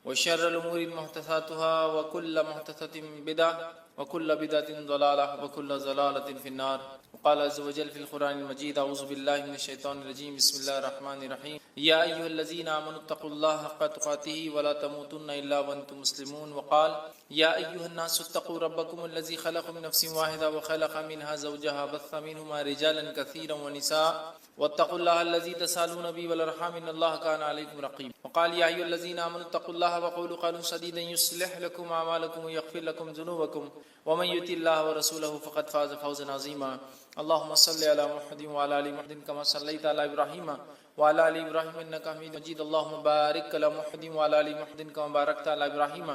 وشر الأمور محدثاتها وكل محدثة بدعة وكل بدعة ضلالة وكل ضلالة في النار. وقال عز وجل في القرآن المجيد: أعوذ بالله من الشيطان الرجيم، بسم الله الرحمن الرحيم. يا أيها الذين آمنوا اتقوا الله حق تقاته ولا تموتن إلا وأنتم مسلمون. وقال: يا أيها الناس اتقوا ربكم الذي خلق من نفس واحدة وخلق منها زوجها بث منهما رجالا كثيرا ونساء واتقوا الله الذي تسالون به والأرحام إن الله كان عليكم رقيبا. وقال: يا أيها الذين آمنوا اتقوا الله وقولوا قولا سديدا يصلح لكم أعمالكم ويغفر لكم ذنوبكم ومن يطع الله ورسوله فقد فاز فوزا عظيما. اللهم صل على محمد وعلى آل محمد كما صليت على إبراهيم وعلى آل إبراهيم إنك حميد مجيد. اللهم بارك على محمد وعلى آل محمد كما باركت على إبراهيم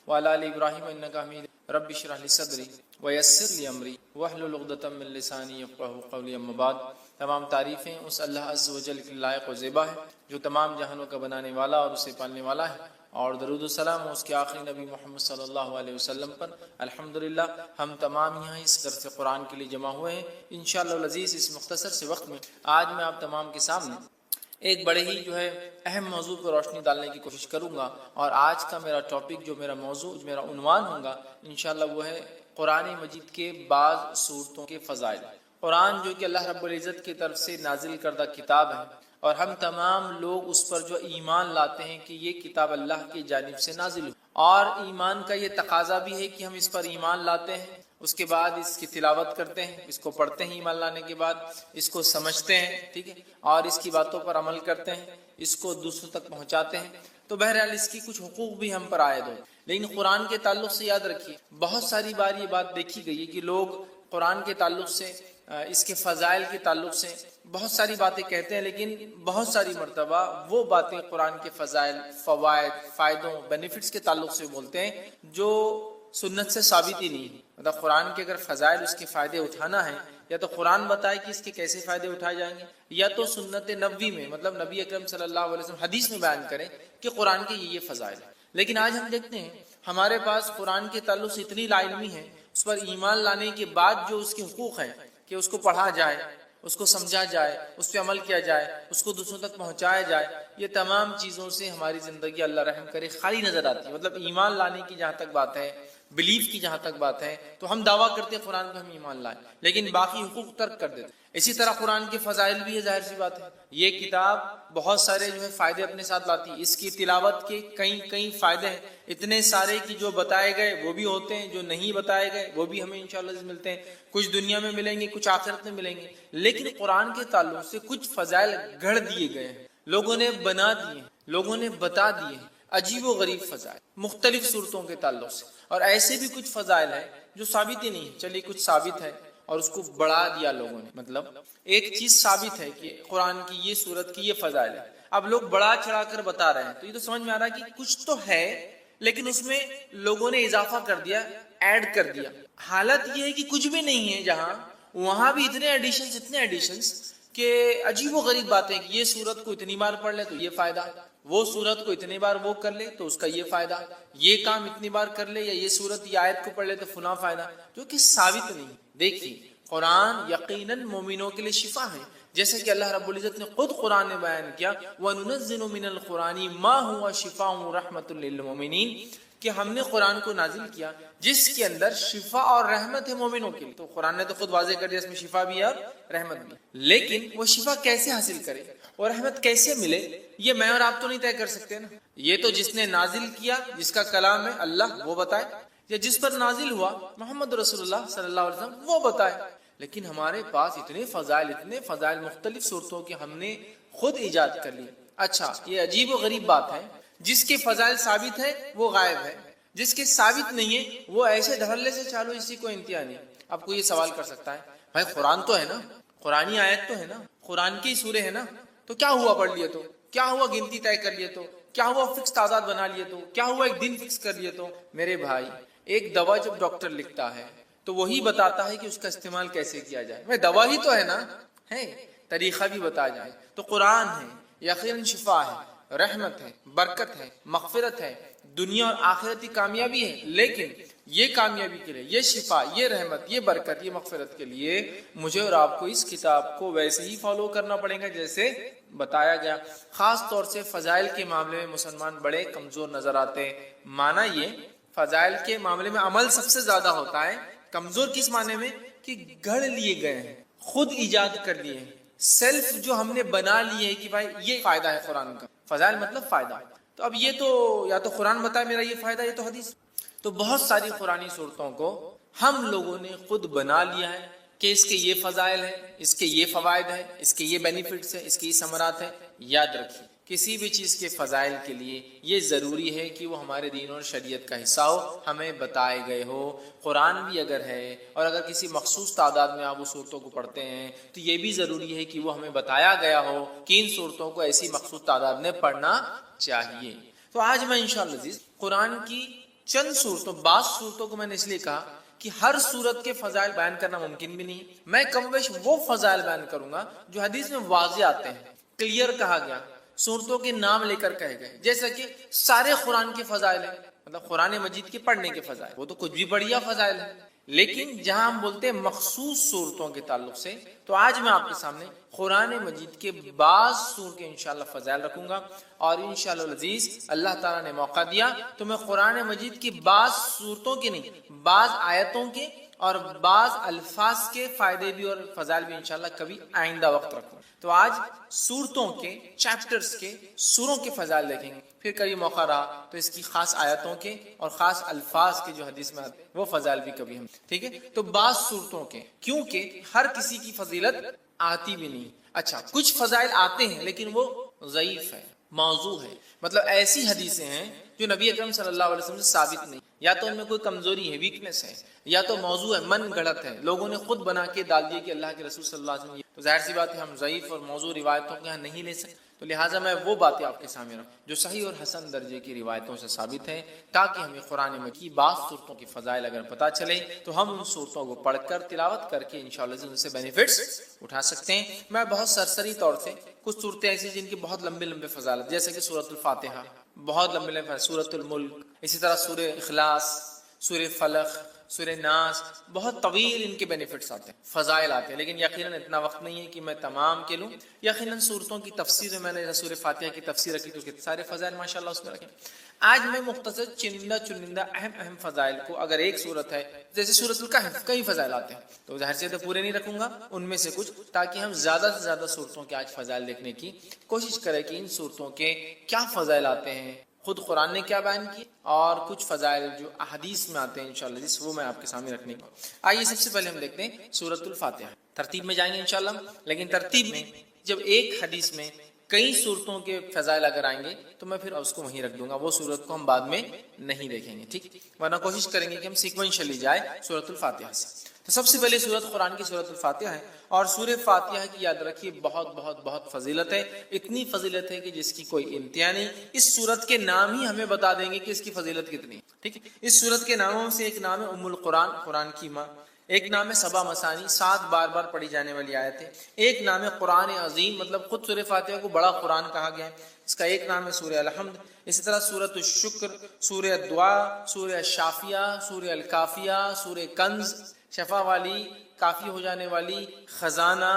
وعلى آل إبراهيم إنك حميد. رب اشرح لي صدري ويسر لي أمري واحلل عقدة من لساني يفقهوا قولي. أما بعد، تمام تعریفیں اس اللہ عز و جل کے لائق و زیبا ہے جو تمام جہانوں کا بنانے والا اور اسے پالنے والا ہے، اور درود و سلام اس کے آخری نبی محمد صلی اللہ علیہ وسلم پر. الحمدللہ ہم تمام یہاں اس درس قرآن کے لیے جمع ہوئے ہیں. انشاءاللہ العزیز اس مختصر سے وقت میں آج میں آپ تمام کے سامنے ایک بڑے ہی اہم موضوع پر روشنی ڈالنے کی کوشش کروں گا. اور آج کا میرا ٹاپک، جو میرا موضوع، میرا عنوان ہوگا انشاءاللہ، وہ ہے قرآن مجید کے بعض صورتوں کے فضائل. قرآن جو کہ اللہ رب العزت کی طرف سے نازل کردہ کتاب ہے، اور ہم تمام لوگ اس پر جو ایمان لاتے ہیں کہ یہ کتاب اللہ کی جانب سے نازل ہو، اور ایمان کا یہ تقاضا بھی ہے کہ ہم اس پر ایمان لاتے ہیں، اس کے بعد اس کی تلاوت کرتے ہیں، اس کو پڑھتے ہیں، ایمان لانے کے بعد اس کو سمجھتے ہیں، ٹھیک ہے، اور اس کی باتوں پر عمل کرتے ہیں، اس کو دوسروں تک پہنچاتے ہیں. تو بہرحال اس کی کچھ حقوق بھی ہم پر عائد ہو. لیکن قرآن کے تعلق سے یاد رکھیے، بہت ساری بار یہ بات دیکھی گئی ہے کہ لوگ قرآن کے تعلق سے، اس کے فضائل کے تعلق سے بہت ساری باتیں کہتے ہیں، لیکن بہت ساری مرتبہ وہ باتیں قرآن کے فضائل، فوائد، فائدوں، بینیفٹس کے تعلق سے بولتے ہیں جو سنت سے ثابت ہی نہیں ہے. مطلب قرآن کے اگر فضائل، اس کے فائدے اٹھانا ہے، یا تو قرآن بتائے کہ اس کے کیسے فائدے اٹھائے جائیں گے، یا تو سنت نبوی میں، مطلب نبی اکرم صلی اللہ علیہ وسلم حدیث میں بیان کریں کہ قرآن کے یہ فضائل ہیں. لیکن آج ہم دیکھتے ہیں ہمارے پاس قرآن کے تعلق سے اتنی لا علمی ہے، اس پر ایمان لانے کے بعد جو اس کے حقوق ہیں کہ اس کو پڑھا جائے، اس کو سمجھا جائے، اس پہ عمل کیا جائے، اس کو دوسروں تک پہنچایا جائے، یہ تمام چیزوں سے ہماری زندگی اللہ رحم کرے خالی نظر آتی ہے. مطلب ایمان لانے کی جہاں تک بات ہے، بلیف کی جہاں تک بات ہے، تو ہم دعویٰ کرتے ہیں قرآن پہ ہم ایمان لائیں، لیکن باقی حقوق ترک کر دیتے. اسی طرح قرآن کے فضائل بھی ہے، ظاہر سی بات ہے. یہ کتاب بہت سارے فائدے اپنے ساتھ لاتی ہے. اس کی تلاوت کے کئی فائدے ہیں، اتنے سارے کی جو بتائے گئے وہ بھی ہوتے ہیں، جو نہیں بتائے گئے وہ بھی ہمیں انشاءاللہ ملتے ہیں. کچھ دنیا میں ملیں گے، کچھ آخرت میں ملیں گے. لیکن قرآن کے تعلق سے کچھ فضائل گھڑ دیے گئے ہیں، لوگوں نے بنا دیے، لوگوں نے بتا دیے، عجیب و غریب فضائل مختلف صورتوں کے تعلق سے. اور ایسے بھی کچھ فضائل ہیں جو ثابت ہی نہیں. چلیے کچھ ثابت ہے اور اس کو بڑھا دیا لوگوں نے. مطلب ایک چیز ثابت ہے کہ قرآن کی یہ صورت کی یہ فضائل ہے، اب لوگ بڑھا چڑھا کر بتا رہے ہیں، تو یہ تو سمجھ میں آ رہا ہے کہ کچھ تو ہے، لیکن اس میں لوگوں نے اضافہ کر دیا، ایڈ کر دیا. حالت یہ ہے کہ کچھ بھی نہیں ہے جہاں، وہاں بھی اتنے ایڈیشنز کہ عجیب و غریب باتیں کہ یہ صورت کو اتنی بار پڑھ لے تو یہ فائدہ، وہ صورت کو اتنی بار وہ کر لے تو اس کا یہ فائدہ، یہ کام اتنی بار کر لے، یا یہ صورت یا آیت کو پڑھ لے تو فلاں فائدہ، جو کہ ثابت نہیں. دیکھیے قرآن یقیناً مومنوں کے لیے شفا ہے، جیسے کہ اللہ رب العزت نے خود قرآن میں بیان کیا، وَنُنَزِّلُ مِنَ الْقُرْآنِ مَا هُوَ شِفَاءٌ وَرَحْمَةٌ لِّلْمُؤْمِنِينَ، کہ ہم نے قرآن کو نازل کیا جس کے اندر شفا اور رحمت ہے مومنوں کے لیے. تو قرآن نے تو خود واضح کر دیا اس میں شفا بھی ہے اور رحمت بھی. لیکن وہ شفا کیسے حاصل کرے اور رحمت کیسے ملے، یہ میں اور آپ تو نہیں طے کر سکتے نا. یہ تو جس نے نازل کیا، جس کا کلام ہے اللہ، وہ بتائے، یا جس پر نازل ہوا محمد رسول اللہ صلی اللہ علیہ وسلم، وہ بتائے. لیکن ہمارے پاس اتنے فضائل مختلف صورتوں کے ہم نے خود ایجاد کر لی. اچھا، یہ عجیب و غریب بات ہے، جس کے فضائل ثابت ہے وہ غائب ہے، جس کے ثابت نہیں ہے وہ ایسے دھڑلے سے چالو، اسی کو انتہا نہیں. اب کو یہ سوال کر سکتا ہے، بھائی قرآن تو ہے نا، قرآنی آیت تو ہے نا، قرآن کی سورے ہے نا، تو کیا ہوا پڑھ لیے تو، کیا ہوا گنتی طے کر لیے تو، کیا ہوا فکس تعداد بنا لیے تو، کیا ہوا ایک دن فکس کر لیے تو. میرے بھائی، ایک دوا جب ڈاکٹر لکھتا ہے تو وہی بتاتا ہے کہ اس کا استعمال کیسے کیا جائے. میں دوا ہی تو ہے نا، ہے طریقہ بھی بتا جائے. تو قرآن ہے، یقیناً شفا ہے، رحمت ہے، برکت ہے، مغفرت ہے، دنیا اور آخرتی کامیابی ہے. لیکن یہ کامیابی کے لیے، یہ شفا، یہ رحمت، یہ برکت، یہ مغفرت کے لیے مجھے اور آپ کو اس کتاب کو ویسے ہی فالو کرنا پڑے گا جیسے بتایا گیا۔ خاص طور سے فضائل کے معاملے میں مسلمان بڑے کمزور نظر آتے ہیں۔ معنی یہ فضائل کے معاملے میں عمل سب سے زیادہ ہوتا ہے، کمزور کس معنی میں کہ گھڑ لیے گئے ہیں، خود ایجاد کر لیے ہیں، سیلف جو ہم نے بنا لیے ہے کہ بھائی یہ فائدہ ہے قرآن کا، فضائل مطلب فائدہ۔ تو اب یہ تو یا تو قرآن بتائے میرا یہ فائدہ، یہ تو حدیث۔ تو بہت ساری قرآنی صورتوں کو ہم لوگوں نے خود بنا لیا ہے کہ اس کے یہ فضائل ہیں، اس کے یہ فوائد ہیں، اس کے یہ بینیفٹس ہیں، اس کے یہ ثمرات ہیں۔ یاد رکھیے کسی بھی چیز کے فضائل کے لیے یہ ضروری ہے کہ وہ ہمارے دین اور شریعت کا حصہ ہو، ہمیں بتائے گئے ہو۔ قرآن بھی اگر ہے اور اگر کسی مخصوص تعداد میں آپ اس صورتوں کو پڑھتے ہیں تو یہ بھی ضروری ہے کہ وہ ہمیں بتایا گیا ہو کہ ان صورتوں کو ایسی مخصوص تعداد میں پڑھنا چاہیے۔ تو آج میں انشاءاللہ عزیز قرآن کی چند صورتوں، بعض صورتوں کو میں نے اس لیے کہا کہ ہر صورت کے فضائل بیان کرنا ممکن بھی نہیں، میں کم بیش وہ فضائل بیان کروں گا جو حدیث میں واضح آتے ہیں، کلیئر کہا گیا، صورتوں کے نام لے کر کہے گئے، جیسا کہ سارے قرآن کے فضائل ہیں، مطلب قرآن مجید کے پڑھنے کے فضائل، وہ تو کچھ بھی بڑھیا فضائل ہیں، لیکن جہاں ہم بولتے ہیں مخصوص صورتوں کے تعلق سے، تو آج میں آپ کے سامنے قرآن مجید کے بعض صورتوں کے انشاءاللہ فضائل رکھوں گا، اور انشاءاللہ العزیز اللہ تعالیٰ نے موقع دیا تو میں قرآن مجید کی بعض صورتوں کے نہیں، بعض آیتوں کے اور بعض الفاظ کے فائدے بھی اور فضائل بھی انشاءاللہ کبھی آئندہ وقت رکھوں۔ تو آج صورتوں کے، چیپٹرز کے، سوروں کے فضائل دیکھیں گے، پھر کبھی موقع رہا تو اس کی خاص آیتوں کے اور خاص الفاظ کے جو حدیث میں آتے ہیں وہ فضائل بھی کبھی ہم، ٹھیک ہے۔ تو بعض صورتوں کے، کیونکہ ہر کسی کی فضیلت آتی بھی نہیں، اچھا کچھ فضائل آتے ہیں لیکن وہ ضعیف ہے، موضوع ہے، مطلب ایسی حدیثیں ہیں جو نبی اکرم صلی اللہ علیہ وسلم سے ثابت نہیں، یا تو ان میں کوئی کمزوری ہے، ویکنس ہے، یا تو موضوع ہے، من گھڑت ہے، لوگوں نے خود بنا کے ڈال دیے کہ اللہ کے رسول صلی اللہ علیہ وسلم، تو ظاہر سی بات ہے ہم ضعیف اور موضوع روایتوں کو یہاں نہیں لے سکتے، تو لہٰذا میں وہ باتیں آپ کے سامنے رکھوں جو صحیح اور حسن درجے کی روایتوں سے ثابت ہیں، تاکہ ہمیں قرآن مجید کی بعض صورتوں کی فضائل اگر پتہ چلے تو ہم ان صورتوں کو پڑھ کر تلاوت کر کے انشاءاللہ ان سے بینیفٹس اٹھا سکتے ہیں۔ میں بہت سرسری طور سے کچھ صورتیں ایسی جن کی بہت لمبے لمبے فضائل، جیسے کہ سورۃ الفاتحہ، بہت لمبے لمبے، سورۃ الملک، اسی طرح سورہ اخلاص، سورہ فلق، سورہ ناس، بہت طویل ان کے بینیفٹس آتے ہیں، فضائل آتے ہیں، لیکن یقیناً اتنا وقت نہیں ہے کہ میں تمام کے لوں۔ یقیناً صورتوں کی تفسیر میں نے سورہ فاتحہ کی تفسیر رکھی تو کتنے سارے فضائل ماشاءاللہ اس میں رکھے۔ آج میں مختصر چنندہ اہم فضائل کو، اگر ایک صورت ہے جیسے سورۃ الکہف کئی فضائل آتے ہیں تو ظاہر سے تو پورے نہیں رکھوں گا، ان میں سے کچھ، تاکہ ہم زیادہ سے زیادہ صورتوں کے آج فضائل دیکھنے کی کوشش کریں کہ ان صورتوں کے کیا فضائل آتے ہیں، خود قرآن نے کیا بیان کی، اور کچھ فضائل جو احادیث میں آتے ہیں انشاءاللہ جس وہ میں آپ کے سامنے رکھنے کی۔ آئیے سب سے پہلے ہم دیکھتے ہیں سورۃ الفاتحہ، ترتیب میں جائیں گے انشاءاللہ، لیکن ترتیب میں جب ایک حدیث میں کئی صورتوں کے فضائل اگر آئیں گے تو میں پھر اس کو وہیں رکھ دوں گا، وہ صورت کو ہم بعد میں نہیں دیکھیں گے، ٹھیک، ورنہ کوشش کریں گے کہ ہم سیکوینشلی جائے سورۃ الفاتحہ سے۔ تو سب سے پہلے سورت قرآن کی سورۃ الفاتحہ ہے، اور سورہ فاتحہ کی یاد رکھیے بہت بہت بہت فضیلت ہے، اتنی فضیلت ہے کہ جس کی کوئی انتہا نہیں۔ اس سورت کے نام ہی ہمیں بتا دیں گے کہ اس کی فضیلت کتنی ہے، ٹھیک ہے۔ اس سورت کے ناموں سے ایک نام ہے ام القرآن، قرآن کی ماں، ایک نام ہے سبا مثانی، 7 بار بار پڑھی جانے والی آیت ہے، ایک نام ہے قرآن عظیم، مطلب خود سورہ فاتحہ کو بڑا قرآن کہا گیا ہے، اس کا ایک نام ہے سورہ الحمد، اسی طرح سورۃ الشکر، سورہ دعا، سورہ شافیہ، سورہ الکافیہ، سورہ کنز، شفا والی، کافی ہو جانے والی، خزانہ،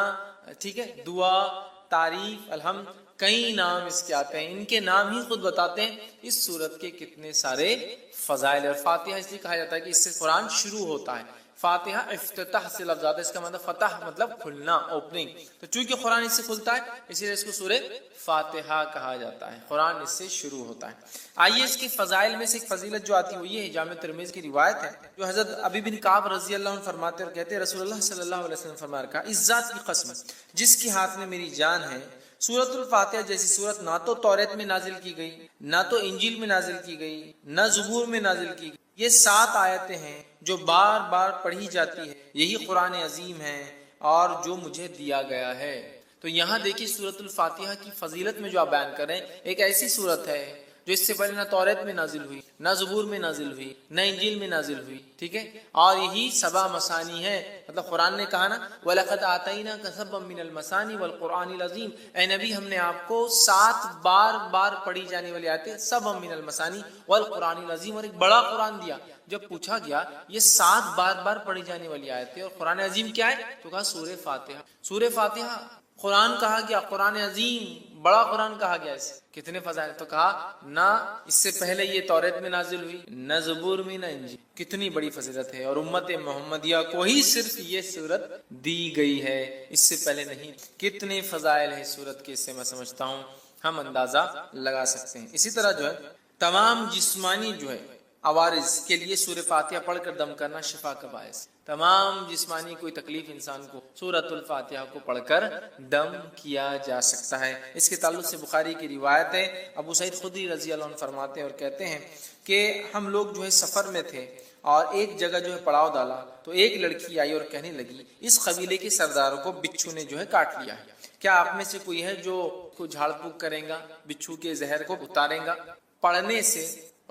ٹھیک ہے، دعا، تعریف، الحمد، کئی نام اس کے آتے ہیں، ان کے نام ہی خود بتاتے ہیں اس سورت کے کتنے سارے فضائل۔ اور فاتحہ اس لیے کہا جاتا ہے کہ اس سے قرآن شروع ہوتا ہے، فاتحہ افتتاح سے لفظ آتا ہے، اس کا مطلب فتح مطلب کھلنا، اوپننگ، تو چونکہ قرآن اس سے کھلتا ہے اسی لیے اس کو سورہ فاتحہ کہا جاتا ہے، قرآن اس سے شروع ہوتا ہے۔ آئیے اس کی فضائل میں سے ایک فضیلت جو آتی ہے وہ یہ ہے، جامع ترمذی کی روایت ہے جو حضرت ابی بن کعب رضی اللہ عنہ فرماتے اور کہتے ہیں رسول اللہ صلی اللہ علیہ وسلم فرما رکھا، اس ذات کی قسم جس کے ہاتھ میں میری جان ہے، سورۃ الفاتحہ جیسی سورت نہ تو توریت میں نازل کی گئی، نہ تو انجیل میں نازل کی گئی، نہ زبور میں نازل کی گئی۔ یہ 7 آیتیں ہیں جو بار بار پڑھی جاتی ہے، یہی قرآن عظیم ہے اور جو مجھے دیا گیا ہے۔ تو یہاں دیکھیے سورۃ الفاتحہ کی فضیلت میں جو آپ بیان کر رہے ہیں، ایک ایسی سورت ہے جو اس سے پہلے نہ توریت میں نازل ہوئی، نہ زبور میں نازل ہوئی، نہ انجیل میں نازل ہوئی، ٹھیک ہے، اور یہی 7 مثانی ہے، مطلب قرآن نے کہا نا وَلَقَدْ آتَيْنَاكَ سَبْعًا مِّنَ الْمَثَانِي وَالْقُرْآنِ الْعَظِيمِ، اے نبی ہم نے آپ کو 7 بار پڑھی جانے والی آیتیں، سبعًا مِّنَ الْمَثَانِي وَالْقُرْآنِ الْعَظِيمِ، اور ایک بڑا قرآن دیا۔ جب پوچھا گیا یہ 7 بار پڑھی جانے والی آیتیں اور قرآن عظیم کیا ہے، تو کہا سورہ فاتحہ۔ سورہ فاتحہ قرآن کہا گیا، قرآن عظیم بڑا قرآن کہا گیا، اسے کتنے فضائل، تو کہا نہ اس سے پہلے یہ توریت میں نازل ہوئی، نہ زبور میں، نہ انجیل، کتنی بڑی فضیلت ہے، اور امت محمدیہ کو ہی صرف یہ سورت دی گئی ہے، اس سے پہلے نہیں۔ کتنے فضائل ہیں سورت کے، اس سے میں سمجھتا ہوں ہم اندازہ لگا سکتے ہیں۔ اسی طرح جو ہے تمام جسمانی جو ہے عوارض کے لیے سورہ فاتحہ پڑھ کر دم کرنا شفا کا باعث، تمام جسمانی کوئی تکلیف انسان کو سورۃ الفاتحہ کو پڑھ کر دم کیا جا سکتا ہے۔ اس کے تعلق سے بخاری کی روایت ہے، ابو سعید خدری رضی اللہ عنہ فرماتے ہیں اور کہتے ہیں کہ ہم لوگ جو ہے سفر میں تھے اور ایک جگہ جو ہے پڑاؤ ڈالا، تو ایک لڑکی آئی اور کہنے لگی اس قبیلے کے سرداروں کو بچھو نے جو ہے کاٹ لیا ہے، کیا آپ میں سے کوئی ہے جو کو جھاڑ پھونک کرے گا، بچھو کے زہر کو اتارے گا؟ پڑھنے سے،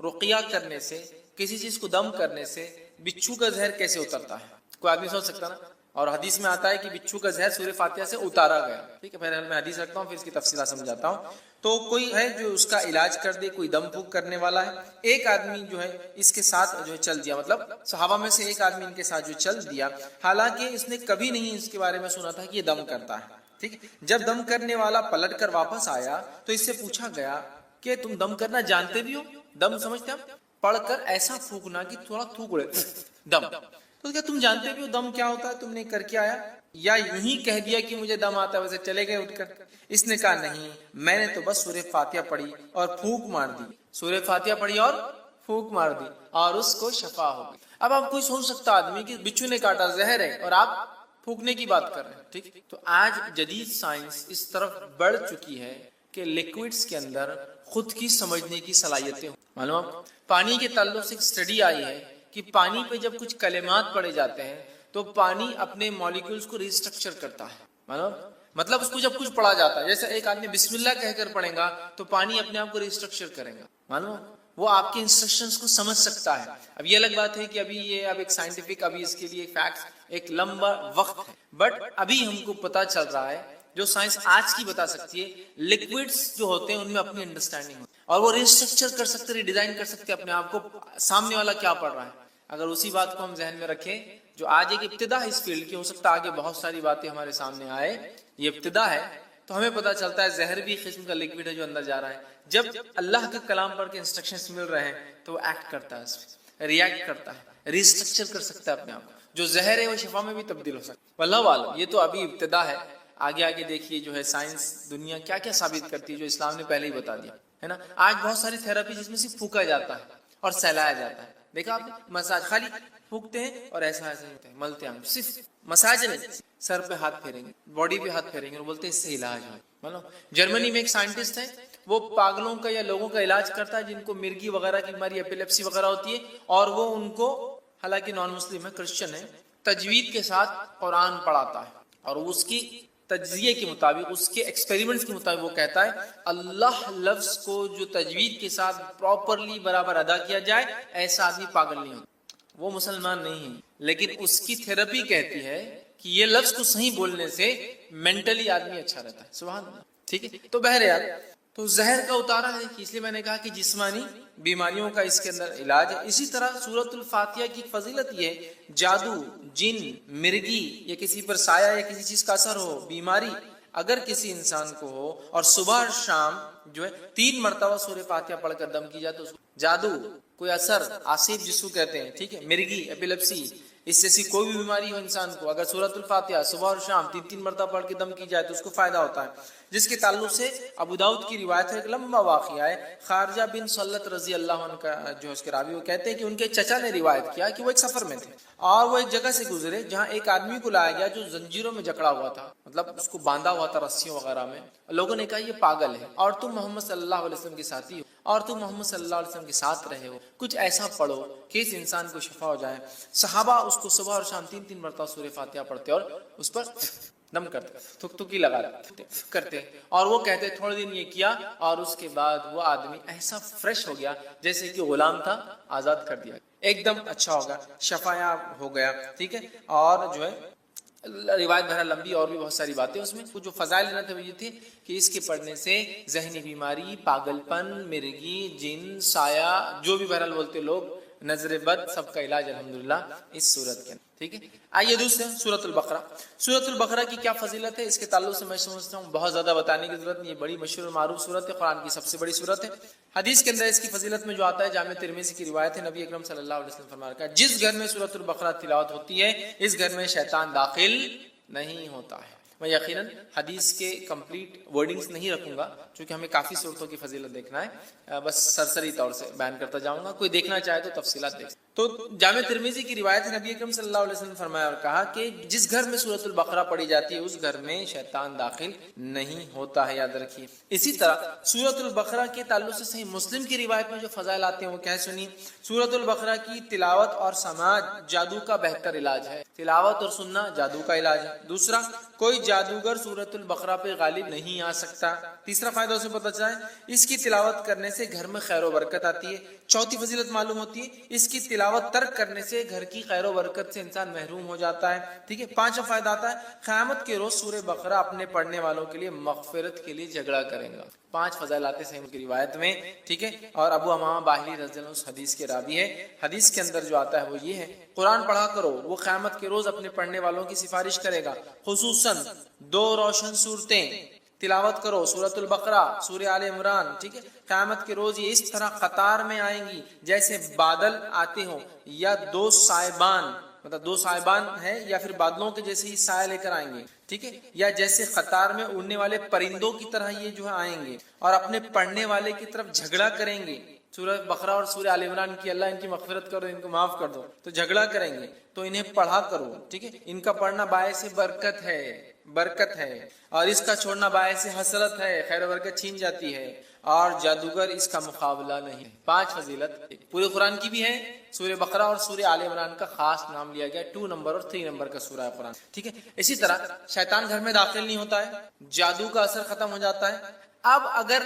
رقیہ کرنے سے، کسی چیز کو دم کرنے سے بچھو کا زہر کیسے اترتا ہے؟ کوئی آدمی سوچ سکتا نا؟ اور حدیث میں آتا ہے کہ بچھو کا زہر سورہ فاتحہ سے اتارا گیا، ٹھیک ہے، پہلے میں حدیث رکھتا ہوں پھر اس کی تفصیلات سمجھاتا ہوں۔ تو کوئی ہے جو اس کا علاج کر دے، کوئی دم پھونک کرنے والا ہے، ایک آدمی جو ہے اس کے ساتھ جو ہے چل دیا، مطلب صحابہ میں سے ایک آدمی ان کے ساتھ جو چل دیا، حالانکہ اس نے کبھی نہیں اس کے بارے میں سنا تھا کہ یہ دم کرتا ہے، ٹھیک ہے۔ جب دم کرنے والا پلٹ کر واپس آیا تو اس سے پوچھا گیا کہ تم دم کرنا جانتے بھی ہو؟ دم سمجھتے ہیں؟ پڑھ کر ایسا پھونکنا کہ تھوڑا تھوک اڑے، دم، تو کیا تم جانتے بھی ہو دم کیا ہوتا ہے؟ تم نے کر کے آیا یا یوں ہی کہہ دیا کہ مجھے دم آتا ہے ویسے چلے گئے اٹھ کر؟ اس نے کہا نہیں، میں نے تو بس سورہ فاتحہ پڑھی اور پھونک مار دی، سورہ فاتحہ پڑھی اور پھونک مار دی اور اس کو شفا ہو گئی۔ اب آپ کوئی سوچ سکتا آدمی کہ بچھو نے کاٹا، زہر ہے، اور آپ پھونکنے کی بات کر رہے ہیں، ٹھیک۔ تو آج جدید سائنس اس طرف بڑھ چکی ہے کہ لیکوڈز کے اندر خود کی سمجھنے کی صلاحیتیں ہوں۔ معلوم آپ پانی کے تعلق سے ایک اسٹڈی آئی ہے کہ پانی پہ جب کچھ کلمات پڑھے جاتے ہیں تو پانی اپنے مالیکولز کو ریسٹرکچر کرتا ہے، معلوم، مطلب اس کو جب کچھ پڑھا جاتا ہے، جیسے ایک آدمی بسم اللہ کہہ کر پڑھے گا تو پانی اپنے آپ کو ریسٹرکچر کرے گا، معلوم، وہ آپ کے انسٹرکشنز کو سمجھ سکتا ہے۔ اب یہ الگ بات ہے کہ ابھی یہ اب ایک سائنٹیفک، ابھی اس کے لیے فیکٹس ایک لمبا وقت ہے، بٹ ابھی ہم کو پتا چل رہا ہے جو سائنس آج کی بتا سکتی ہے، لکوڈز جو ہوتے ہیں ان میں اپنی انڈرسٹینڈنگ ہوتی ہے اور وہ ریسٹرکچر کر سکتے، ری ڈیزائن کر سکتے اپنے آپ کو، سامنے والا کیا پڑھ رہا ہے۔ اگر اسی بات کو ہم ذہن میں رکھیں، جو آج ایک ابتدا ہے اس فیلڈ کی، ہو سکتا ہے آگے بہت ساری باتیں ہمارے سامنے آئے، یہ ابتدا ہے، تو ہمیں پتا چلتا ہے زہر بھی قسم کا لکوڈ ہے جو اندر جا رہا ہے۔ جب اللہ کے کلام پڑھ کے انسٹرکشنز مل رہے ہیں تو وہ ایکٹ کرتا ہے، اس پہ ریئیکٹ کرتا ہے، ریسٹرکچر کر سکتا ہے اپنے آپ کو، جو زہر ہے وہ شفا میں بھی تبدیل ہو سکتا ہے۔ واللہ عالم، یہ تو ابھی ابتدا ہے، آگے آگے دیکھیے جو ہے سائنس دنیا کیا کیا ثابت کرتی ہے جو اسلام نے پہلے ہی بتا دیا ہے نا۔ آج بہت ساری تھراپی جس میں صرف پھونکا جاتا ہے اور سہلایا جاتا ہے، دیکھا آپ نے، مساج خالی پھونکتے ہیں اور ایسا ایسا ہوتا ہے، ملتے ہیں، صرف مساج نہیں، سر پہ ہاتھ پھیریں گے، باڈی پہ ہاتھ پھیریں گے اور بولتے ہیں اس سے علاج ہو۔ مطلب جرمنی میں ایک سائنٹسٹ ہے، وہ پاگلوں کا یا لوگوں کا علاج کرتا ہے جن کو مرگی وغیرہ کی بیماری، ایپیلیپسی وغیرہ ہوتی ہے، اور وہ ان کو، حالانکہ نان مسلم ہے، کرسچن ہے، تجوید کے ساتھ قرآن پڑھاتا ہے اور اس کی تجزیے کے مطابق، اس کے ایکسپیریمنٹس کے مطابق وہ کہتا ہے اللہ لفظ کو جو تجوید کے ساتھ پراپرلی برابر ادا کیا جائے ایسا آدمی پاگل نہیں ہوتا۔ وہ مسلمان نہیں ہے لیکن اس کی تھراپی کہتی ہے کہ یہ لفظ کو صحیح بولنے سے مینٹلی آدمی اچھا رہتا ہے، سبحان اللہ، ٹھیک ہے۔ تو بہرحال تو زہر کا اتارا ہے، اس لیے میں نے کہا کہ جسمانی بیماریوں کا اس کے اندر علاج ہے۔ اسی طرح سورۃ الفاتحہ کی فضیلت یہ ہے، جادو، جن، مرگی یا کسی پر سایہ یا کسی چیز کا اثر ہو، بیماری اگر کسی انسان کو ہو اور صبح اور شام جو ہے 3 مرتبہ سورہ فاتحہ پڑھ کر دم کی جائے تو جادو، کوئی اثر، آصف جس کو کہتے ہیں، ٹھیک ہے، مرگی، ایپیلیپسی، اس جیسی کوئی بھی بیماری ہو انسان کو، اگر سورۃ الفاتحہ صبح اور شام 3 مرتبہ پڑھ کے دم کی جائے تو اس کو فائدہ ہوتا ہے۔ جس کے تعلق سے ابو داؤد کی روایت ہے، ایک لمبا واقعہ ہے، خارجہ بن سلت رضی اللہ عنہ کا جو اس کے راوی، وہ کہتے ہیں کہ ان کے چچا نے روایت کیا کہ وہ ایک سفر میں تھے اور وہ ایک جگہ سے گزرے جہاں ایک آدمی کو لایا گیا جو زنجیروں میں جکڑا ہوا تھا، مطلب اس کو باندھا ہوا تھا رسیوں وغیرہ میں۔ لوگوں نے کہا یہ پاگل ہے اور تم محمد صلی اللہ علیہ وسلم کے ساتھی ہو اور تم محمد صلی اللہ علیہ وسلم کے ساتھ رہے ہو، کچھ ایسا پڑھو کہ اس انسان کو شفا ہو جائے۔ صحابہ اس کو صبح اور شام 3 مرتبہ سورہ فاتحہ پڑھتے اور اس پر دم کرتے تھک تھکی لگا کرتے، اور وہ کہتے تھوڑے دن یہ کیا اور اس کے بعد وہ آدمی ایسا فریش ہو گیا جیسے کہ غلام تھا، آزاد کر دیا، ایک دم اچھا ہوگا، شفایاب ہو گیا، ٹھیک ہے۔ اور جو ہے روایت بہرحال لمبی اور بھی بہت ساری باتیں اس میں، جو فضائل تھے وہ یہ تھے کہ اس کے پڑھنے سے ذہنی بیماری، پاگل پن، مرگی، جن، سایہ، جو بھی بہرحال بولتے لوگ، نظر بد، سب کا علاج الحمدللہ اس صورت کے، ٹھیک ہے۔ آئیے دوسرے سورۃ البقرہ۔ سورۃ البقرہ کی کیا فضیلت ہے، اس کے تعلق سے میں سمجھتا ہوں بہت زیادہ بتانے کی ضرورت نہیں، یہ بڑی مشہور و معروف سورت ہے، قرآن کی سب سے بڑی سورت ہے۔ حدیث کے اندر اس کی فضیلت میں جو آتا ہے، جامع ترمذی کی روایت ہے، نبی اکرم صلی اللہ علیہ وسلم فرمایا کہ جس گھر میں سورۃ البقرہ تلاوت ہوتی ہے اس گھر میں شیطان داخل نہیں ہوتا ہے۔ میں یقیناً حدیث کے کمپلیٹ ورڈنگز نہیں رکھوں گا چونکہ ہمیں کافی صورتوں کی فضیلت دیکھنا ہے، بس سرسری طور سے بیان کرتا جاؤں گا، کوئی دیکھنا چاہے تو تفصیلات دیکھ۔ تو جامع ترمذی کی روایت ہے، نبی اکرم صلی اللہ علیہ وسلم فرمایا اور کہا کہ جس گھر میں سورۃ البقرہ پڑھی جاتی ہے اس گھر میں شیطان داخل نہیں ہوتا ہے، یاد رکھیے۔ اسی طرح سورۃ البقرہ کے تعلق سے صحیح مسلم کی روایت میں جو فضائل آتے ہیں وہ کیا سنیے۔ سورۃ البقرہ کی تلاوت اور سماعت جادو کا بہتر علاج ہے، تلاوت اور سننا جادو کا علاج ہے۔ دوسرا، کوئی جادوگر سورۃ البقرہ پہ غالب نہیں آ سکتا۔ تیسرا فائدہ اسے پتہ چلا ہے اس کی تلاوت کرنے سے گھر میں خیر و برکت آتی ہے۔ چوتھی فضیلت معلوم ہوتی ہے اس کی تلاوت ترک کرنے سے گھر کی خیر و برکت سے انسان محروم ہو جاتا ہے، ٹھیک ہے۔ پانچواں فائدہ آتا ہے قیامت کے روز سورہ بقرہ اپنے پڑھنے والوں کے لیے مغفرت کے لیے جھگڑا کرے گا۔ پانچ فضائل آتے ہیں کی روایت میں، ٹھیک ہے۔ اور ابو امامہ باہلی رضی اللہ عنہ اس حدیث کے راوی ہے۔ حدیث کے اندر جو آتا ہے وہ یہ ہے قرآن پڑھا کرو، وہ قیامت کے روز اپنے پڑھنے والوں کی سفارش کرے گا، خصوصاً دو روشن صورتیں تلاوت کرو، سورۃ البقرہ، سورہ آل عمران، ٹھیک ہے۔ قیامت کے روز یہ اس طرح قطار میں آئیں گی جیسے بادل آتے ہوں، یا دو سائبان، مطلب دو سائبان ہے یا پھر بادلوں کے جیسے ہی سایہ لے کر آئیں گے، ٹھیک ہے، یا جیسے قطار میں اڑنے والے پرندوں کی طرح یہ جو ہے آئیں گے اور اپنے پڑھنے والے کی طرف جھگڑا کریں گے۔ سورہ بقرہ اور سورہ آل عمران کی اللہ ان کی مغفرت کرو، ان کو معاف کر دو، تو جھگڑا کریں گے تو انہیں پڑھا کرو، ٹھیک ہے۔ ان کا پڑھنا باعث برکت ہے، برکت ہے، اور اس کا چھوڑنا باعث حسرت ہے، خیر و برکت چھین جاتی ہے، اور جادوگر اس کا مقابلہ نہیں۔ پانچ فضیلت پورے قرآن کی بھی ہے۔ سورہ بقرہ اور سورہ آل عمران کا خاص نام لیا گیا، 2 نمبر اور 3 نمبر کا سورہ ہے قرآن، ٹھیک ہے۔ اسی طرح شیطان گھر میں داخل نہیں ہوتا ہے، جادو کا اثر ختم ہو جاتا ہے۔ اب اگر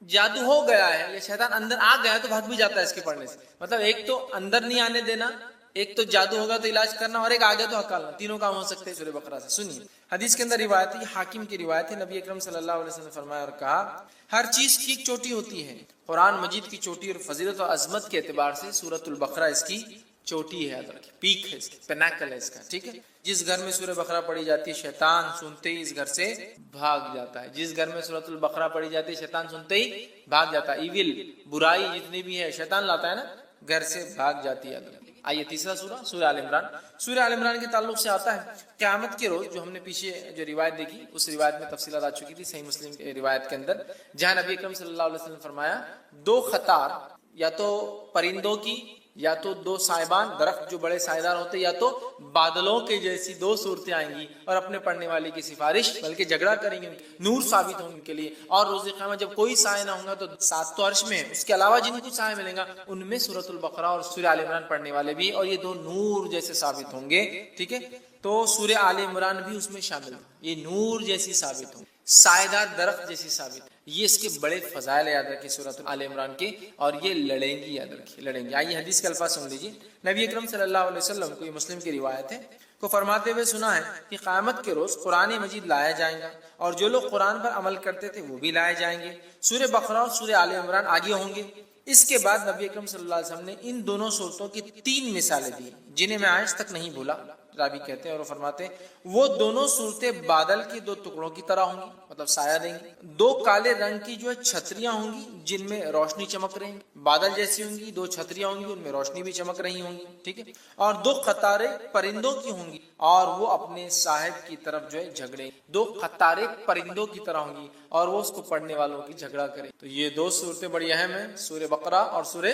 جادو ہو گیا ہے یا شیطان اندر آ گیا ہے تو بھاگ بھی جاتا ہے اس کے پڑھنے سے، مطلب ایک تو اندر نہیں آنے دینا، ایک تو جادو ہوگا تو علاج کرنا، اور ایک آگے تو ہکالنا، تینوں کام ہو سکتے ہیں سورہ بقرہ سے۔ سنیے حدیث کے اندر روایت ہے، حاکم کی روایت ہے، نبی اکرم صلی اللہ علیہ وسلم نے فرمایا اور کہا ہر چیز کی ایک چوٹی ہوتی ہے، قرآن مجید کی چوٹی اور فضیلت اور عظمت کے اعتبار سے سورۃ البقرہ اس کی چوٹی ہے، پیک ہے، اس کی پینیکل ہے اس کا، ٹھیک ہے۔ جس گھر میں سورہ بقرہ پڑھی جاتی ہے شیطان سنتے ہی اس گھر سے بھاگ جاتا ہے، جس گھر میں سورۃ البقرہ پڑھی جاتی ہے شیطان سنتے ہی بھاگ جاتا ہے، ایول برائی جتنی بھی ہے شیطان لاتا ہے نا، گھر سے بھاگ جاتی ہے۔ آئیے تیسرا سورہ، سورہ آل عمران۔ سورہ آل عمران کے تعلق سے آتا ہے قیامت کے روز، جو ہم نے پیچھے جو روایت دیکھی اس روایت میں تفصیلات آ چکی تھی صحیح مسلم کی روایت کے اندر، جہاں نبی اکرم صلی اللہ علیہ وسلم فرمایا دو قطار، یا تو پرندوں کی، یا تو دو سائبان، درخت جو بڑے سائیدار ہوتے، یا تو بادلوں کے جیسی دو صورتیں آئیں گی اور اپنے پڑھنے والے کی سفارش بلکہ جھگڑا کریں گے، نور ثابت ہوں ان کے لیے۔ اور روز قیامت جب کوئی سایہ نہ ہوگا تو 7 تو عرش میں، اس کے علاوہ جن کو سایہ ملے گا ان میں سورۃ البقرہ اور سورہ آل عمران پڑھنے والے بھی، اور یہ دو نور جیسے ثابت ہوں گے، ٹھیک ہے۔ تو سورہ آل عمران بھی اس میں شامل ہے، یہ نور جیسی ثابت ہوں، سایہ دار درخت جیسی ثابت، یہ اس کے بڑے فضائل یاد رکھیں سورۃ آل عمران کے، اور یہ لڑیں گی، یاد رکھیں لڑیں گی۔ آئیے حدیث کے الفاظ سن لیجیے، نبی اکرم صلی اللہ علیہ وسلم کو، یہ مسلم کی روایت ہے، کو فرماتے ہوئے سنا ہے کہ قیامت کے روز قرآن مجید لایا جائے گا، اور جو لوگ قرآن پر عمل کرتے تھے وہ بھی لائے جائیں گے۔ سورہ بقرہ اور سورہ آل عمران آگے ہوں گے۔ اس کے بعد نبی اکرم صلی اللہ علیہ وسلم نے ان دونوں صورتوں کی 3 مثالیں دی جنہیں میں آج تک نہیں بھولا، راوی کہتے ہیں اور وہ فرماتے ہیں وہ دونوں صورتیں بادل کے 2 ٹکڑوں کی طرح ہوں گی، مطلب سایہ دیں گی، 2 کالے رنگ کی جو ہے چھتریاں ہوں گی جن میں روشنی چمک رہی ہے، بادل جیسی ہوں گی، 2 چھتریاں ہوں گی ان میں روشنی بھی چمک رہی ہوں گی، ٹھیک ہے، اور 2 قطاریں پرندوں کی ہوں گی اور وہ اپنے صاحب کی طرف جو ہے جھگڑے، 2 قطاریں پرندوں کی طرح ہوں گی اور وہ اس کو پڑھنے والوں کی جھگڑا کرے۔ تو یہ 2 صورتیں بڑی اہم ہیں، سورہ بقرہ اور سورہ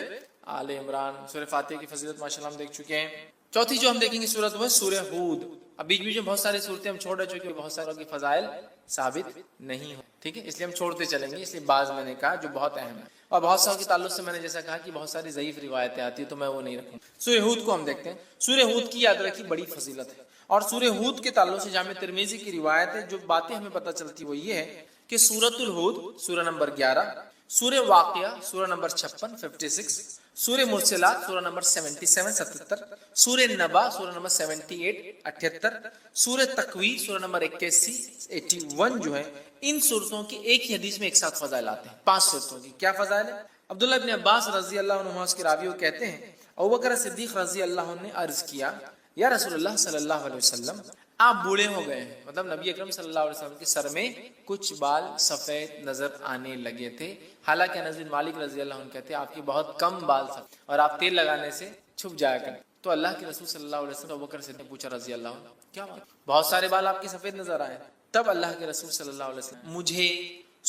آل عمران۔ سورہ فاتحہ کی فضیلت ماشاءاللہ ہم دیکھ چکے ہیں، چوتھی جو ہم دیکھیں گے صورت وہ ہے سورہ ہود. اب بیچ بیچ میں بہت ساری صورتیں ہم چھوڑ رہے چونکہ بہت ساروں کی فضائل ثابت نہیں ہو, ٹھیک ہے, اس لیے ہم چھوڑتے چلیں گے. اس لیے بعض میں نے کہا جو بہت اہم ہے, اور بہت ساروں کے تعلق سے میں نے جیسا کہا کہ بہت ساری ضعیف روایتیں آتی ہیں تو میں وہ نہیں رکھوں. سورہ ہود کو ہم دیکھتے ہیں. سورہ ہود کی یاد رکھی بڑی فضیلت ہے, اور سورہ ہود کے تعلق سے جامع ترمذی کی روایت ہے. جو باتیں ہمیں پتہ چلتی وہ یہ ہے کہ سورۃ الہود سورہ نمبر 11, سورہ واقعہ سورہ نمبر 56 56, سورہ مرسلات سورہ نمبر 77 77, سورہ نبا سورہ نمبر 78 78, سورہ تکویر سورہ نمبر 81 81 جو ہے, ان صورتوں کی ایک ہی حدیث میں ایک ساتھ فضائل آتے ہیں. 5 صورتوں کی کیا فضائل ہے؟ عبداللہ ابن عباس رضی اللہ عنہ اس کے راوی وہ کہتے ہیں ابوبکر صدیق رضی اللہ عنہ نے عرض کیا یا رسول اللہ صلی اللہ علیہ وسلم آپ بوڑھے ہو گئے ہیں, مطلب نبی اکرم صلی اللہ علیہ وسلم کے سر میں کچھ بال سفید نظر آنے لگے تھے. حالانکہ انس بن مالک رضی اللہ عنہ کہتے ہیں آپ کے بہت کم بال تھے اور آپ تیل لگانے سے چھپ جایا کرتے. تو اللہ کے رسول صلی اللہ علیہ وسلم ابوبکر سے نے پوچھا رضی اللہ عنہ کیا بات, بہت سارے بال آپ کے سفید نظر آئے. تب اللہ کے رسول صلی اللہ علیہ وسلم مجھے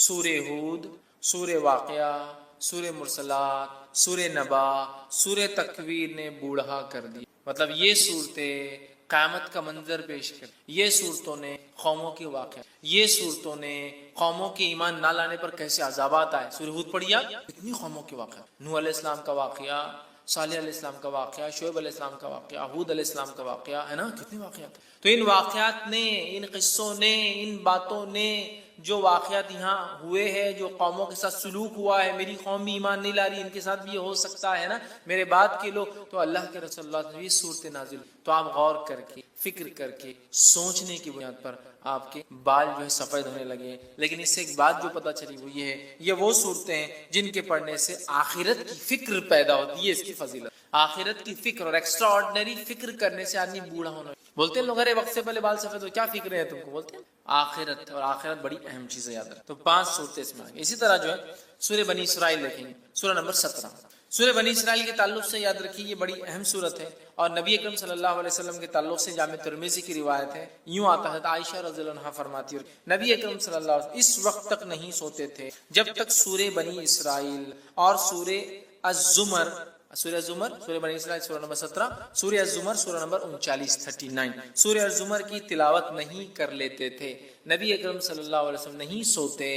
سورہ ہود, سورہ واقعہ, سورہ مرسلات, سورہ نبا, سورہ تکویر نے بوڑھا کر دیا. مطلب یہ صورتیں قیامت کا منظر پیش کر, یہ صورتوں نے قوموں کے واقعہ, یہ صورتوں نے قوموں کے ایمان نہ لانے پر کیسے عذابات آئے. سورہ ہود پڑھیا کتنی قوموں کے واقعہ, نوح علیہ السلام کا واقعہ, صالح علیہ السلام کا واقعہ, شعیب علیہ السلام کا واقعہ, ہود علیہ السلام کا واقعہ ہے نا, کتنے واقعات. تو ان واقعات نے, ان قصوں نے, ان باتوں نے, جو واقعات یہاں ہوئے ہیں, جو قوموں کے ساتھ سلوک ہوا ہے, میری قوم بھی ایمان نہیں لا رہی, ان کے ساتھ بھی یہ ہو سکتا ہے نا میرے بعد کے لوگ, تو اللہ کے رسول اللہ نے یہ صورت نازل. تو آپ غور کر کے, فکر کر کے, سوچنے کی بنیاد پر آپ کے بال جو ہے سفید ہونے لگے. لیکن اس سے ایک بات جو پتہ چلی وہ یہ ہے, یہ وہ صورتیں ہیں جن کے پڑھنے سے آخرت کی فکر پیدا ہوتی ہے. اس کی فضیلت آخرت کی فکر اور ایکسٹرا آرڈنری فکر کرنے سے آدمی بوڑھا ہونا. بولتے ہیں لوگ ارے وقت سے پہلے بال سفید ہو, کیا فکر ہے تم کو, بولتے ہیں آخرت, اور آخرت بڑی اہم چیز ہے, یاد رکھ. تو 5 صورتیں اس میں. اسی طرح جو ہے سورہ بنی اسرائیل دیکھیں گے, سورہ نمبر 17. سورہ بنی اسرائیل کے تعلق سے یاد رکھیے یہ بڑی اہم صورت ہے, اور نبی اکرم صلی اللہ علیہ وسلم کے تعلق سے جامع ترمذی کی روایت ہے. یوں آتا ہے, عائشہ رضی اللہ عنہا فرماتی ہے نبی اکرم صلی اللہ علیہ وسلم اس وقت تک نہیں سوتے تھے جب تک سورہ بنی اسرائیل اور سورہ الزمر, سورہ الزمر, سورہ بنی اسرائیل سورہ نمبر 17, سورہ الزمر سورہ نمبر 39 39, سورہ الزمر کی تلاوت نہیں کر لیتے تھے. نبی اکرم صلی اللہ علیہ وسلم نہیں سوتے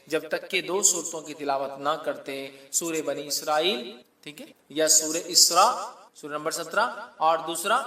جب تک کہ 2 صورتوں کی تلاوت نہ کرتے, سورہ بنی اسرائیل, ٹھیک ہے, یا سورہ اسراء سورہ نمبر 17, اور دوسرا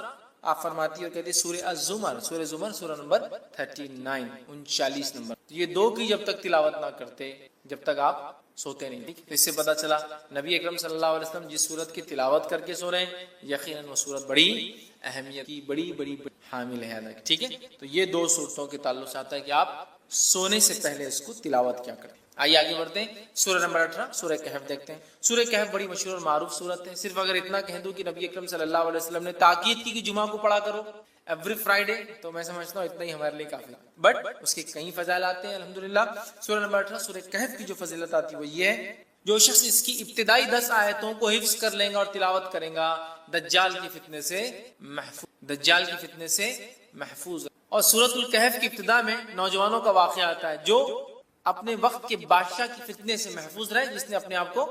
آپ فرماتی اور کہتے سورہ الزمر, سورہ زمر سورہ نمبر 39 39 نمبر. یہ 2 کی جب تک تلاوت نہ کرتے جب تک آپ سوتے نہیں. ٹھیک, اس سے پتہ چلا نبی اکرم صلی اللہ علیہ وسلم جس صورت کی تلاوت کر کے سو رہے ہیں یقیناً وہ صورت بڑی اہمیت کی بڑی بڑی حامل ہے. ٹھیک ہے, تو یہ 2 صورتوں کے تعلق سے آتا ہے کہ آپ سونے سے پہلے اس کو تلاوت کیا کریں. آئیے آگے بڑھتے ہیں. سورہ نمبر 18 سورہ کہف دیکھتے ہیں. سورہ کہف بڑی مشہور اور معروف صورت ہے. صرف اگر اتنا کہہ دوں کہ نبی اکرم صلی اللہ علیہ وسلم نے تاکید کی کہ جمعہ کو پڑھا کرو ایوری فرائیڈے, تو میں سمجھتا ہوں اتنا ہی ہمارے لیے کافی. بٹ اس کے کئی فضائل آتے ہیں الحمدللہ. سورہ نمبر 18 سورہ کہف کی جو فضیلت آتی ہے وہ یہ ہے جو شخص اس کی ابتدائی 10 آیتوں کو حفظ کر لیں گا اور تلاوت کریں گا دجال کے فتنے سے محفوظ, دجال کے فتنے سے محفوظ. اور سورۃ الکہف کی ابتدا میں نوجوانوں کا واقعہ آتا ہے جو اپنے وقت کے بادشاہ کی فتنے سے محفوظ رہے جس نے اپنے آپ کو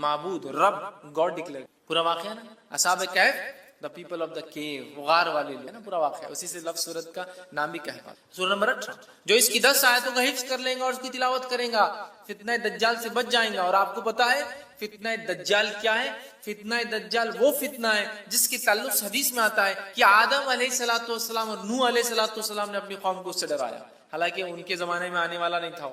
معبود رب گاڈ ڈکلیئر. پورا واقعہ نا اصحاب کہف, the people of the cave, غار والے ہے نا, پورا واقعہ اسی سے لفظ سورت کا نام بھی کہف. سورہ نمبر 18 جو اس کی 10 آیتوں کا حفظ کر لیں گا اور اس کی تلاوت کریں گا فتنہ دجال سے بچ جائیں گا. اور آپ کو پتا ہے فتنہ دجال کیا ہے؟ فتنہ دجال وہ فتنہ ہے جس کے تعلق حدیث میں آتا ہے کہ آدم علیہ الصلوۃ والسلام اور نوح علیہ الصلوۃ والسلام نے اپنی قوم کو اس سے ڈرایا, حالانکہ ان کے زمانے میں آنے والا نہیں تھا,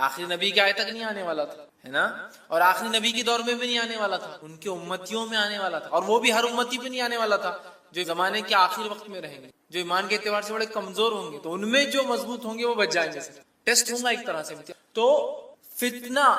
آخری نبی کے آئے تک نہیں آنے والا تھا, ہے نا, اور آخری نبی کے دور میں بھی نہیں آنے والا تھا, ان کے امتیوں میں آنے والا تھا, اور وہ بھی ہر امتی پہ نہیں آنے والا تھا, جو زمانے کے آخر وقت میں رہیں گے, جو ایمان کے اعتبار سے بڑے کمزور ہوں گے, تو ان میں جو مضبوط ہوں گے وہ بچ جائیں گے. ٹیسٹ ہوں گا ایک طرح سے. تو فتنہ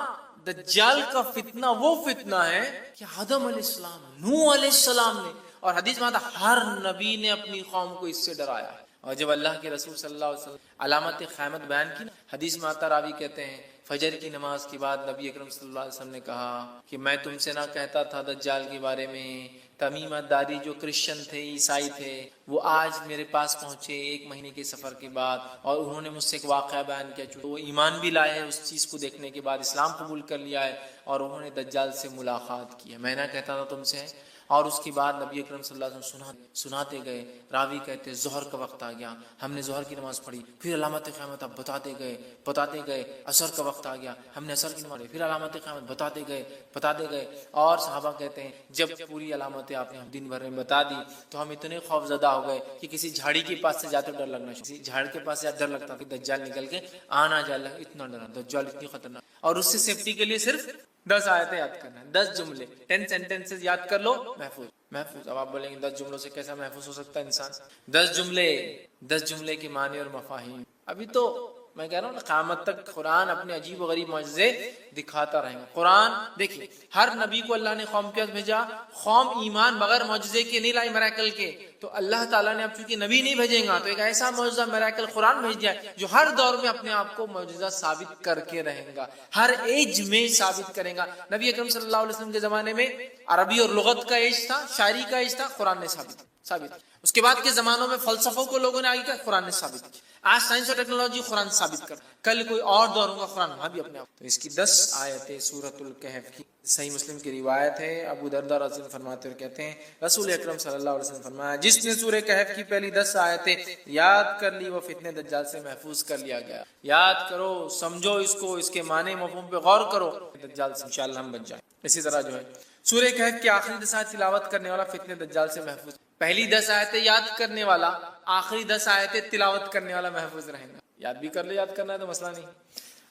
دجال کا فتنہ وہ فتنہ ہے کہ آدم علیہ السلام, نوح علیہ السلام نے, اور حدیث میں آتا ہر نبی نے اپنی قوم کو اس سے ڈرایا ہے. اور جب اللہ کے رسول صلی اللہ علیہ وسلم علامت قیامت بیان کی نا, حدیث میں آتا راوی کہتے ہیں فجر کی نماز کے بعد نبی اکرم صلی اللہ علیہ وسلم نے کہا کہ میں تم سے نہ کہتا تھا دجال کے بارے میں, تمیمہ داری جو کرسچن تھے, عیسائی تھے, وہ آج میرے پاس پہنچے 1 مہینے کے سفر کے بعد, اور انہوں نے مجھ سے ایک واقعہ بیان کیا, وہ ایمان بھی لائے ہیں اس چیز کو دیکھنے کے بعد, اسلام قبول کر لیا ہے, اور انہوں نے دجال سے ملاقات کی ہے. میں نہ کہتا تھا تم سے اور اس کے بعد نبی اکرم صلی اللہ علیہ وسلم سناتے گئے. راوی کہتے ظہر کا وقت آ گیا, ہم نے ظہر کی نماز پڑھی, پھر علامت قیامت اب بتاتے گئے. عصر کا وقت آ گیا, ہم نے عصر کی نماز پڑھی, پھر علامت قیامت بتاتے گئے. اور صحابہ کہتے ہیں جب پوری علامتیں آپ نے دن بھر میں بتا دی تو ہم اتنے خوف زدہ ہو گئے کہ کسی جھاڑی کے پاس سے جاتے ڈر لگنا, کسی جھاڑ کے پاس سے ڈر لگتا کہ دجال نکل کے آنا جائے, اتنا ڈر, دجال اتنی خطرناک. اور اس سے سیفٹی کے لیے صرف 10 آیتیں یاد کرنا ہے, 10 جملے, 10 سینٹنسز یاد کر لو, محفوظ. اب آپ بولیں گے 10 جملوں سے کیسا محفوظ ہو سکتا ہے انسان؟ 10 جملے کے معنی اور مفاہیم. ابھی تو میں کہہ رہا ہوں نا, قیامت تک قرآن اپنے عجیب و غریب معجزے دکھاتا رہے گا. قرآن دیکھیے, ہر نبی کو اللہ نے قوم کے پاس بھیجا, قوم ایمان بغیر معجزے کے نہیں لائی, میراکل کے. تو اللہ تعالیٰ نے اب چونکہ نبی نہیں بھیجیں گا تو ایک ایسا معجزہ میراکل قرآن بھیج دیا جو ہر دور میں اپنے آپ کو معجزہ ثابت کر کے رہے گا, ہر ایج میں ثابت کرے گا. نبی اکرم صلی اللہ علیہ وسلم کے زمانے میں عربی اور لغت کا ایج تھا, شاعری کا ایج تھا, قرآن نے ثابت. اس کے بعد کے زمانوں میں فلسفوں کو لوگوں نے آگے کیا, قرآن نے ثابت کیا. آج سائنس اور ٹیکنالوجی قرآن ثابت کر, کل کوئی اور دور ہوگا, قرآن وہاں بھی اپنے آپ. تو اس کی 10 آیتیں سورۃ الکہف کی, صحیح مسلم کی روایت ہے. ابو درداء رضی اللہ عنہ فرماتے ہوئے کہتے ہیں رسول اکرم صلی اللہ علیہ وسلم فرمایا, جس نے سورہ کہف کی پہلی 10 آیتیں یاد کر لی وہ فتنہ دجال سے محفوظ کر لیا گیا. یاد کرو, سمجھو اس کو, اس کے معنی مفہوم پہ غور کرو, دجال سے انشاءاللہ ہم بچ جائیں. اسی طرح جو ہے سورہ کہف کی آخری 10 آیت تلاوت کرنے والا فتنہ دجال سے محفوظ. پہلی 10 آیتیں یاد کرنے والا, آخری 10 آیتیں تلاوت کرنے والا محفوظ رہے گا. یاد بھی کر لے, یاد کرنا ہے تو مسئلہ نہیں.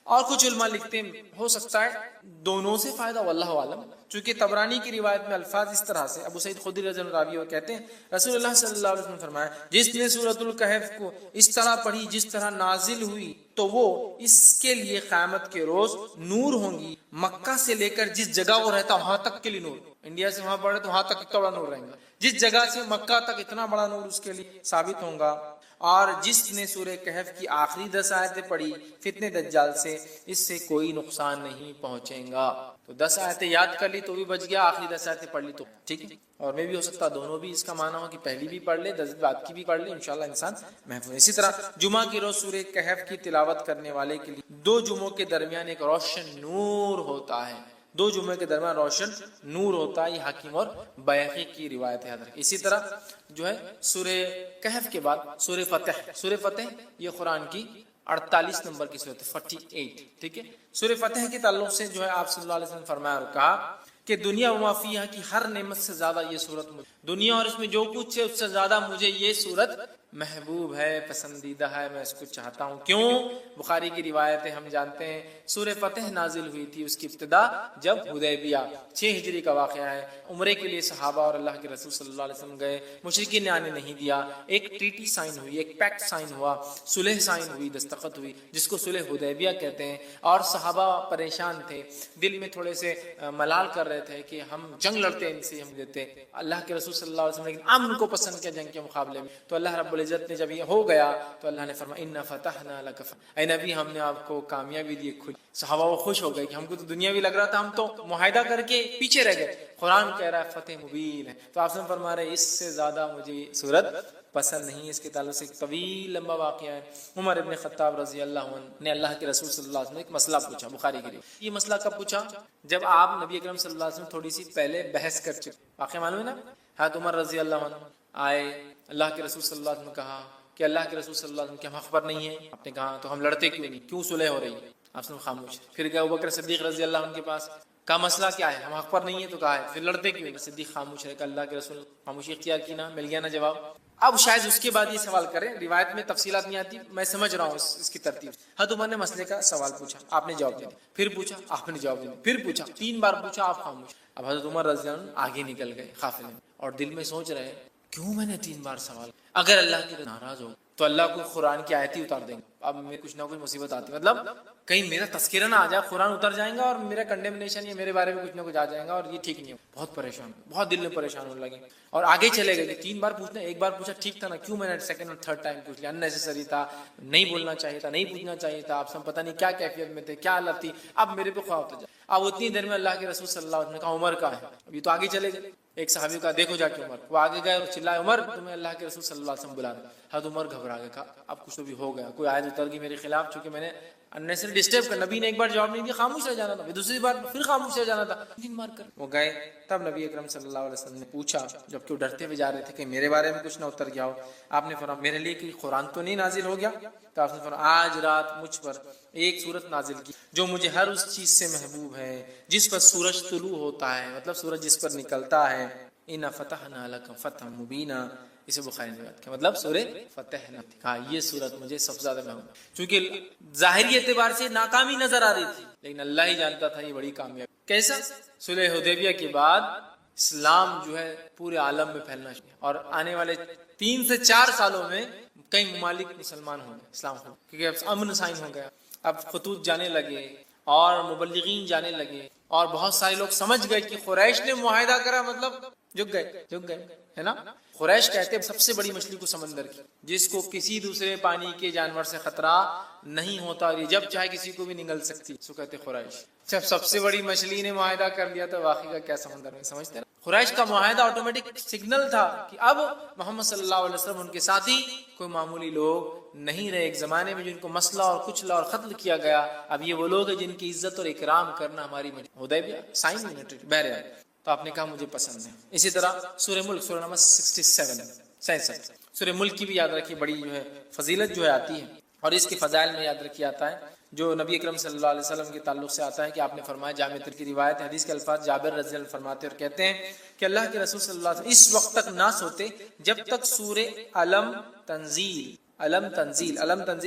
اور کچھ علماء لکھتے ہیں ہو سکتا ہے دونوں سے فائدہ, واللہ عالم. چونکہ طبرانی کی روایت میں الفاظ اس طرح سے, ابو سعید خدری رضی اللہ عنہ کہتے ہیں رسول اللہ صلی اللہ علیہ وسلم فرمایا, جس نے سورۃ الکہف کو اس طرح پڑھی جس طرح نازل ہوئی تو وہ اس کے لیے قیامت کے روز نور ہوں گی. مکہ سے لے کر جس جگہ وہ رہتا وہاں تک کے لیے نور, انڈیا سے وہاں پڑھے تو وہاں تک اتنا بڑا نور رہے گا, جس جگہ سے مکہ تک اتنا بڑا نور اس کے لیے ثابت ہوگا. اور جس نے سورہ کہف کی آخری 10 آیتیں پڑھی فتنہ دجال سے, اس سے کوئی نقصان نہیں پہنچے گا. تو 10 آیتیں یاد کر لی تو بھی بچ گیا, آخری 10 آیتیں پڑھ لی تو ٹھیک ہے. اور میں بھی ہو سکتا دونوں بھی اس کا معنی ہو کہ پہلی بھی پڑھ لے, 10 بعد کی بھی پڑھ لے, انشاءاللہ انسان محفوظ. اسی طرح جمعہ کی روز سورہ کہف کی تلاوت کرنے والے کے لیے 2 جمعوں کے درمیان ایک روشن نور ہوتا ہے. 2 جمعے کے درمیان روشن نور ہوتا ہے, یہ حاکم اور بیہقی کی روایت ہے. اسی طرح جو ہے سورہ کہف کے بعد سورہ فتح یہ قرآن کی 48 نمبر کی سورت, 48, ٹھیک ہے. سورہ فتح کے تعلق سے جو ہے آپ صلی اللہ علیہ وسلم فرمایا اور کہا کہ دنیا و ما فیہا کی ہر نعمت سے زیادہ یہ سورت, دنیا اور اس میں جو کچھ ہے اس سے زیادہ مجھے یہ سورت محبوب ہے, پسندیدہ ہے, میں اس کو چاہتا ہوں. کیوں؟ بخاری کی روایت ہے, ہم جانتے ہیں سورہ فتح نازل ہوئی تھی, اس کی ابتدا جب حدیبیہ 6 ہجری کا واقعہ ہے, عمرے کے لیے صحابہ اور اللہ کے رسول صلی اللہ علیہ وسلم گئے, مشرکین نے آنے نہیں دیا, ایک ٹریٹی سائن ہوئی, ایک پیکٹ سائن ہوا, صلح سائن ہوئی, دستخط ہوئی, جس کو صلح حدیبیہ کہتے ہیں. اور صحابہ پریشان تھے, دل میں تھوڑے سے ملال کر رہے تھے کہ ہم جنگ لڑتے ان سے, ہم دیتے اللہ کے رسول صلی اللہ علیہ وسلم, لیکن امن کو پسند کیا جنگ کے مقابلے میں. تو اللہ رب العزت نے جب یہ ہو گیا تو اللہ نے فرمایا انا فتحنا لک, اے نبی ہم نے آپ کو کامیابی دی, کھلی. صحابہ وہ خوش ہو گئے کہ ہم کو تو دنیا بھی لگ رہا تھا, ہم تو معاہدہ کر کے پیچھے رہ گئے, قرآن کہہ رہا ہے فتح مبین ہے. تو آپ سے فرما رہے اس سے زیادہ مجھے سورت پسند نہیں. اس کے تعلق سے ایک طویل لمبا واقعہ ہے. عمر ابن خطاب رضی اللہ عنہ نے اللہ کے رسول صلی اللہ علیہ وسلم ایک مسئلہ پوچھا, بخاری کی روایت. یہ مسئلہ کب پوچھا؟ جب آپ نبی اکرم صلی اللہ علیہ وسلم تھوڑی سی پہلے بحث کر چکے. واقعہ معلوم ہے نا, حضرت عمر رضی اللہ عنہ آئے, اللہ کے رسول صلی اللہ علیہ وسلم نے کہا کہ اللہ کے رسول صلی اللہ علیہ وسلم کے ہم حق پر نہیں ہیں. آپ نے کہا تو ہم لڑتے کیوں نہیں, کیوں صلح ہو رہی ہے؟ آپ نے خاموش. پھر گئے ابوبکر صدیق رضی اللہ عنہ کے پاس, کا مسئلہ کیا ہے؟ ہم حق پر نہیں ہے تو کہا ہے, پھر لڑتے کیوں نہیں؟ صدیق خاموش رہے کہ اللہ کے رسول خاموشی اختیار کی نا, مل گیا نا جواب. اب شاید اس کے بعد یہ سوال کریں, روایت میں تفصیلات نہیں آتی, میں سمجھ رہا ہوں اس کی ترتیب. حضرت عمر نے مسئلے کا سوال پوچھا, آپ نے جواب دیا, پھر پوچھا, آپ نے جواب دیا, پھر پوچھا, 3 بار پوچھا, آپ خاموش. اب حضرت عمر رضی اللہ عنہ آگے نکل گئے قافلے میں, اور دل میں سوچ رہے کیوں میں نے 3 بار سوال, اگر اللہ کی ناراض ہو تو اللہ کو قرآن کی آیت ہی اتار دیں گے. اب میں کچھ نہ کچھ مصیبت آتی, مطلب کہیں میرا تذکرہ نہ آ جائے, قرآن اتر جائیں گا اور میرا کنڈیمنیشن یا میرے بارے میں کچھ نہ کچھ آ جائے گا, اور یہ ٹھیک نہیں ہے. بہت پریشان, بہت دل میں پریشان ہونے لگے, اور آگے چلے گئے. 3 بار پوچھنا, 1 بار پوچھا ٹھیک تھا نا, کیوں میں نے سیکنڈ اور تھرڈ ٹائم پوچھ لیا؟ اننیسیسری تھا, نہیں بولنا چاہیے تھا, نہیں پوچھنا چاہیے تھا. آپ سب پتہ نہیں کیا کیفیت میں تھے, کیا حالت تھی, اب میرے پہ خواہ ہوتا جائے. اب اتنی دیر میں اللہ کے رسول صلی اللہ علیہ وسلم نے کہا عمر کا ہے. ابھی تو آگے چلے گئے. ایک صحابی کا دیکھو جا کے عمر, وہ آگے گئے اور چلائے عمر تمہیں اللہ کے رسول صلی اللہ علیہ وسلم بلا رہے. حضرت عمر گھبرا گئے, کہا اب کچھ تو بھی ہو گیا, کوئی آیت اتر گئی میرے خلاف، چونکہ میں نے انیسری ڈسٹرب کر، نبی نے ایک بار جواب نہیں دیا، خاموش رہ جانا تھا، دوسری بار پھر خاموش رہ جانا تھا، دن مار کر وہ گئے۔ تب نبی اکرم صلی اللہ علیہ وسلم نے پوچھا، جبکہ وہ ڈرتے ہوئے جا رہے تھے کہ میرے بارے میں کچھ نہ اتر گیا ہو، آپ نے فرمایا میرے لیے کوئی قرآن تو نہیں نازل ہو گیا؟ تو آپ نے فرمایا آج رات مجھ پر ایک سورت نازل کی جو مجھے ہر اس چیز سے محبوب ہے جس پر سورج طلوع ہوتا ہے، مطلب سورج جس پر نکلتا ہے، اِنَّا فَتَحْنَا لَكَ فَتْحًا مُبِينًا، اسے بخاری نے بات کیا، مطلب سورہ فتح نے کہا یہ سورت مجھے سب سے زیادہ محبوب، چونکہ ظاہری اعتبار سے ناکامی نظر آ رہی تھی لیکن اللہ ہی جانتا تھا یہ بڑی کامیابی۔ کیسا؟ صلح حدیبیہ کے بعد اسلام جو ہے پورے عالم میں پھیلنا شروع، اور آنے والے 3 سے 4 سالوں میں کئی ممالک مسلمان ہوں گے، اسلام ہو، کیونکہ اب امن سائن ہو گیا، اب خطوط جانے لگے اور مبلغین جانے لگے، اور بہت سارے لوگ سمجھ گئے کہ قریش نے معاہدہ کرا مطلب جھک گئے ہے نا۔ قریش کہتے ہیں سب سے بڑی مچھلی کو سمندر کی، جس کو کسی دوسرے پانی کے جانور سے خطرہ نہیں ہوتا، اور یہ جب چاہے کسی کو بھی نگل سکتی، سو کہتے قریش۔ جب سب سے بڑی مچھلی نے معاہدہ کر لیا تو باقی کا کیا سمندر میں، سمجھتے ہیں؟ قریش کا معاہدہ آٹومیٹک سگنل تھا کہ اب محمد صلی اللہ علیہ وسلم ان کے ساتھی کوئی معمولی لوگ نہیں رہے، ایک زمانے میں جن کو مسئلہ اور کچلا اور قتل کیا گیا، اب یہ وہ لوگ ہیں جن کی عزت اور اکرام کرنا ہماری حدیبیہ سائن بہرحال، تو آپ نے کہا مجھے پسند ہے۔ اسی طرح سورہ ملک، سورہ نمبر 67 سورہ ملک کی بھی یاد رکھیے، بڑی جو ہے فضیلت جو ہے آتی ہے، اور اس کے فضائل میں یاد رکھیے آتا ہے جو نبی اکرم صلی اللہ علیہ وسلم کے تعلق سے آتا ہے کہ آپ نے فرمایا، جامع ترمذی کی روایت، حدیث کے الفاظ جابر رضی اللہ عنہ فرماتے اور کہتے ہیں کہ اللہ کے رسول صلی اللہ علیہ وسلم اس وقت تک نہ سوتے جب تک سورہ علم تنزیل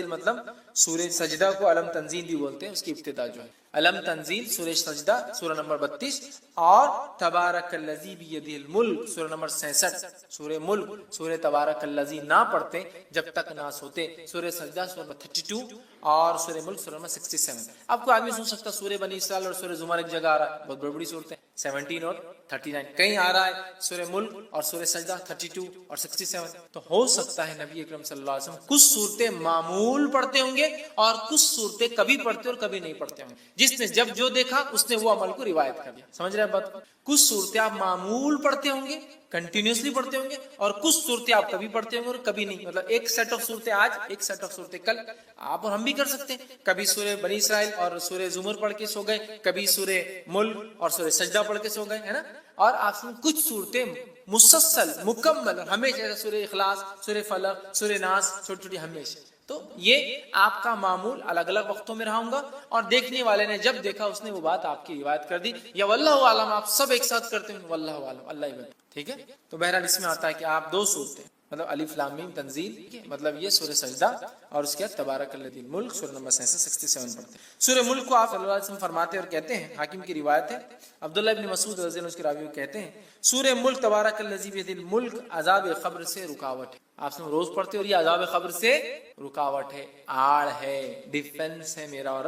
مطلب سورہ سجدہ کو علم تنزیل بھی بولتے ہیں، اس کی ابتدا جو ہے علم تنزیل سورہ سجدہ سورہ نمبر 32، اور تبارک الذی بیدہ الملک سورہ نمبر 66، سورہ ملک سورہ تبارک الذی نہ پڑھتے جب تک نہ سوتے، سورہ سجدہ سورہ نمبر 32 اور سورہ ملک سورہ نمبر 67۔ اب کوئی آدمی سوچ سکتا سورہ بنی اسرائیل اور سورہ زمر ایک جگہ آ رہا ہے، بہت بڑی صورتیں 17 اور 39، کہیں آ رہا ہے سورہ ملک اور سورہ سجدہ 32 اور 67، تو ہو سکتا ہے نبی اکرم صلی اللہ علیہ وسلم کچھ صورتیں معمول پڑھتے ہوں گے اور کچھ صورتیں کبھی پڑھتے اور کبھی نہیں پڑھتے ہوں گے، جس نے جب جو دیکھا اس نے وہ عمل کو روایت کر دیا، سمجھ رہے ہیں بات؟ کچھ صورتیں آپ معمول پڑھتے ہوں گے، کنٹینیوسلی پڑھتے ہوں گے، اور کچھ صورتیں آپ کبھی پڑھتے ہوں گے اور کبھی نہیں، مطلب ایک سیٹ آف صورتیں آج، ایک سیٹ آف صورتیں کل، آپ اور ہم بھی کر سکتے ہیں، کبھی سورہ بنی اسرائیل اور سورہ زمر پڑھ کے سو گئے، کبھی سورہ ملک اور سورہ سجدہ پڑھ کے سو گئے، ہے نا، اور آپ سے کچھ صورتیں مسلسل مکمل ہمیشہ، سورہ اخلاص سورہ فلق سورہ ناس چھوٹی چھوٹی ہمیشہ، تو یہ آپ کا معمول الگ الگ وقتوں میں رہا ہوں گا، اور دیکھنے والے نے جب دیکھا اس نے وہ بات آپ کی روایت کر دی، یا واللہ عالم آپ سب ایک ساتھ کرتے ہیں، واللہ عالم اللہ ہی بتا، ٹھیک ہے۔ تو بہرحال اس میں آتا ہے کہ آپ 2 صورتیں، مطلب الف لام میم تنزیل، مطلب یہ سورہ سجدہ اور اس کے بعد تبارک الذی الملک سورہ نمبر 67 پڑھتے ہیں۔ سورہ ملک کو آپ صلی اللہ علیہ وسلم فرماتے اور کہتے ہیں، حاکم کی روایت ہے، عبداللہ ابن مسعود رضی اللہ عنہ اس کے راوی کہتے ہیں سورہ ملک تبارک الذی بیدہ الملک عذاب قبر سے رکاوٹ ہے، آپ سے روز پڑھتے اور یہ عذاب قبر سے رکاوٹ ہے، آڑ ہے، ڈیفنس ہے میرا اور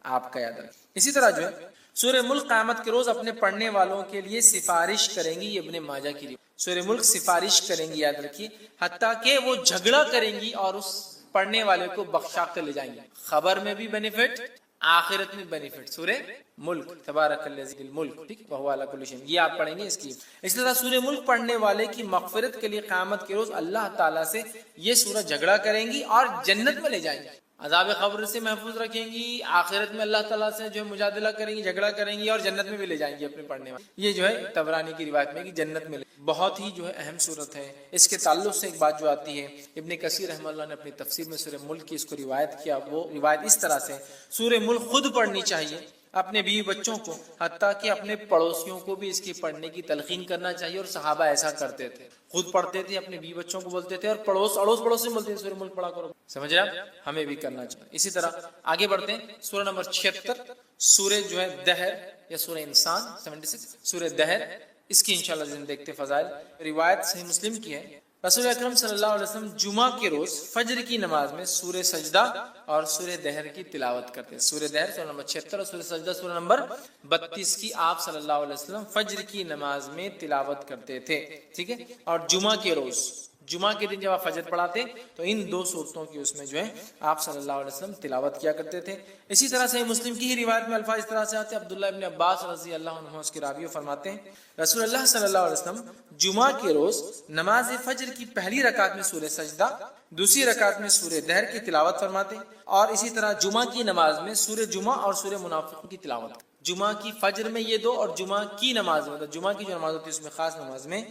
آپ کا، یاد رکھیں۔ اسی طرح جو ہے سورہ ملک قیامت کے روز اپنے پڑھنے والوں کے لیے سفارش کریں گی، یہ ابن ماجہ کی روایت، سورہ ملک سفارش کریں گی، یاد رکھیے، حتیٰ کہ وہ جھگڑا کریں گی اور اس پڑھنے والے کو بخشا کر لے جائیں گے، خبر میں بھی بینیفٹ، آخرت میں بینیفٹ، سورہ ملک تبارک الذی الملک، ٹھیک، وہو علی کل شیء، یہ آپ پڑھیں گے اس کی۔ اس طرح سورہ ملک پڑھنے والے کی مغفرت کے لیے قیامت کے روز اللہ تعالیٰ سے یہ سورہ جھگڑا کریں گی اور جنت میں لے جائیں گی، عذاب قبر سے محفوظ رکھیں گی، آخرت میں اللہ تعالیٰ سے جو ہے مجادلہ کریں گی، جھگڑا کریں گی، اور جنت میں بھی لے جائیں گی اپنے پڑھنے والے، یہ جو ہے طبرانی کی روایت میں کہ جنت میں بہت ہی جو ہے اہم صورت ہے۔ اس کے تعلق سے ایک بات جو آتی ہے، ابن کثیر رحمہ اللہ نے اپنی تفسیر میں سورہ ملک کی اس کو روایت کیا، وہ روایت اس طرح سے، سورہ ملک خود پڑھنی چاہیے اپنے بیوی بچوں کو، حتیٰ کہ اپنے پڑوسیوں کو بھی اس کی پڑھنے کی تلقین کرنا چاہیے، اور صحابہ ایسا کرتے تھے، خود پڑھتے تھے، اپنے بیوی بچوں کو بولتے تھے، اور اڑوس پڑوس سے بولتے تھے سورہ ملک پڑھا کرو، سمجھ رہے ہیں؟ ہمیں بھی کرنا چاہیے۔ اسی طرح آگے بڑھتے ہیں، سورہ نمبر 76 سورہ جو ہے دہر یا سورہ انسان 76 سورہ دہر، اس کی انشاءاللہ دیکھتے فضائل۔ روایت صحیح مسلم کی ہے، رسول اکرم صلی اللہ علیہ وسلم جمعہ کے روز فجر کی نماز میں سورہ سجدہ اور سورہ دہر کی تلاوت کرتے ہیں، سورہ دہر سورہ نمبر 76 اور سورہ سجدہ سورہ نمبر 32 کی آپ صلی اللہ علیہ وسلم فجر کی نماز میں تلاوت کرتے تھے، ٹھیک ہے، اور جمعہ کے روز جمعہ کے دن جب آپ فجر پڑھاتے تو ان 2 صورتوں کی اس میں جو ہے آپ صلی اللہ علیہ وسلم تلاوت کیا کرتے تھے. اسی طرح سے مسلم کی ہی روایت میں الفاظ اس طرح سے آتے ہیں. عبداللہ ابن عباس رضی اللہ عنہ اس کے راوی فرماتے ہیں رسول اللہ صلی اللہ علیہ وسلم جمعہ کے روز نماز فجر کی پہلی رکعت میں سورہ سجدہ، دوسری رکعت میں سورہ دہر کی تلاوت فرماتے ہیں، اور اسی طرح جمعہ کی نماز میں سورہ جمعہ اور سورہ منافقون کی تلاوت. جمعہ کی فجر میں یہ 2 اور جمعہ کی نماز میں، مطلب جمعہ کی جو نماز ہوتی ہے اس میں خاص نماز میں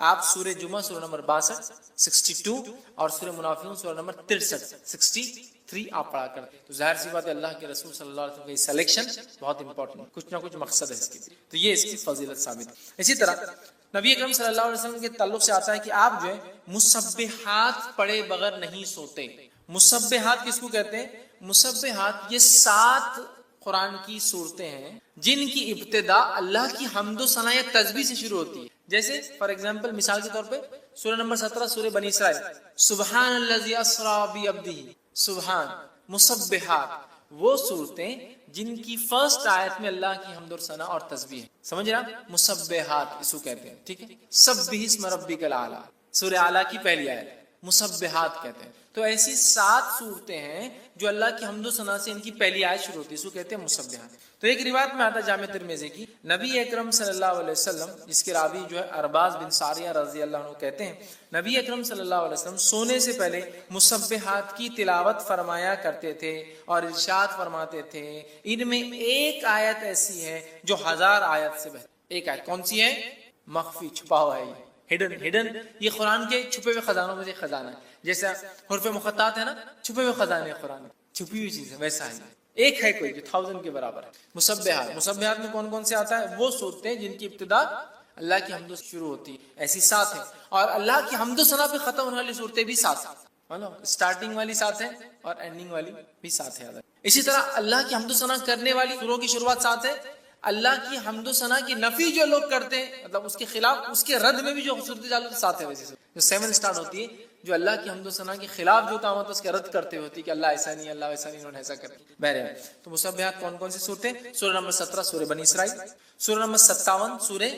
آپ سورہ جمعہ سورہ نمبر 62 62 اور سورہ منافقون سورہ نمبر 63 63 آپ پڑھا کرتے. تو ظاہر سی بات ہے اللہ کے رسول صلی اللہ علیہ وسلم کی سلیکشن بہت امپورٹنٹ، کچھ نہ کچھ مقصد ہے اس کی، تو یہ اس کی فضیلت ثابت. اسی طرح نبی اکرم صلی اللہ علیہ وسلم کے تعلق سے آتا ہے کہ آپ جو ہے مسبحات پڑھے بغیر نہیں سوتے. مسبحات کس کو کہتے ہیں؟ مسبحات یہ 7 قرآن کی صورتیں ہیں جن کی ابتدا اللہ کی حمد و ثنا یا تسبیح سے شروع ہوتی ہے. جیسے فار ایگزامپل مثال کے طور پہ سورہ نمبر 17 سورہ بنی اسرائیل، سبحان الذی اسری بعبدہ، سبحان. مسبحات وہ صورتیں جن کی فرسٹ آیت میں اللہ کی حمد و ثنا اور تسبیح ہے. سمجھ رہا؟ مسبحات اس کو کہتے ہیں. ٹھیک ہے، سبح اسم ربک الاعلی، سورہ اعلیٰ کی پہلی آیت مسبحات کہتے ہیں. تو ایسی 7 صورتیں ہیں جو اللہ کی حمد و ثنا سے ان کی پہلی آیت شروع ہوتی ہے، اس کو کہتے ہیں مسبحات. تو ایک روایت میں آتا ہے جامع ترمذی کی، نبی اکرم صلی اللہ علیہ وسلم، جس کے راوی جو ہے ارباز بن ساریہ رضی اللہ عنہ کہتے ہیں نبی اکرم صلی اللہ علیہ وسلم سونے سے پہلے مسبحات کی تلاوت فرمایا کرتے تھے اور ارشاد فرماتے تھے ان میں ایک آیت ایسی ہے جو 1000 آیت سے بہتر. ایک آیت کون سی ہے؟ مخفی، چھپا ہوا ہے، ہڈن. یہ قرآن کے چھپے ہوئے خزانوں میں سے ایک خزانہ ہے. جیسا حروف مقطعات ہے نا، چھپے ہوئے خزانے قرآن، چھپی ہوئی چیز ہے، ویسا ہے. ایک ہے کوئی جو 1000 کے برابر ہے. مسبحات میں کون کون سے آتا ہے؟ وہ صورتیں جن کی ابتدا اللہ کی حمد سے شروع ہوتی ہے، ایسی 7 ہیں. اور اللہ کی حمد و ثنا پہ ختم ہونے والی صورتیں بھی 7 ہیں، اسٹارٹنگ والی 7 ہیں اور اینڈنگ والی بھی 7 ہے. اسی طرح اللہ کی حمد و ثنا کرنے والی سوروں کی شروعات 7 ہے. اللہ کی حمد و ثنا کی نفی جو لوگ کرتے ہیں، مطلب اس کے خلاف، اس کے رد میں بھی جو صورتیں چالو 7 ہے. ویسے جو 7 سٹارٹ ہوتی ہے جو اللہ کی حمد و ثنا کے خلاف جو کام ہوتا ہے اس کے رد کرتے ہوتی کہ اللہ ایسا نہیں، اللہ ایسا نہیں، انہوں نے ایسا کر دیا. بہرحال تو مسبحات کون کون سی صورتیں؟ سورہ نمبر 17 سورہ بنی اسرائیل، سورہ نمبر 57 سورہ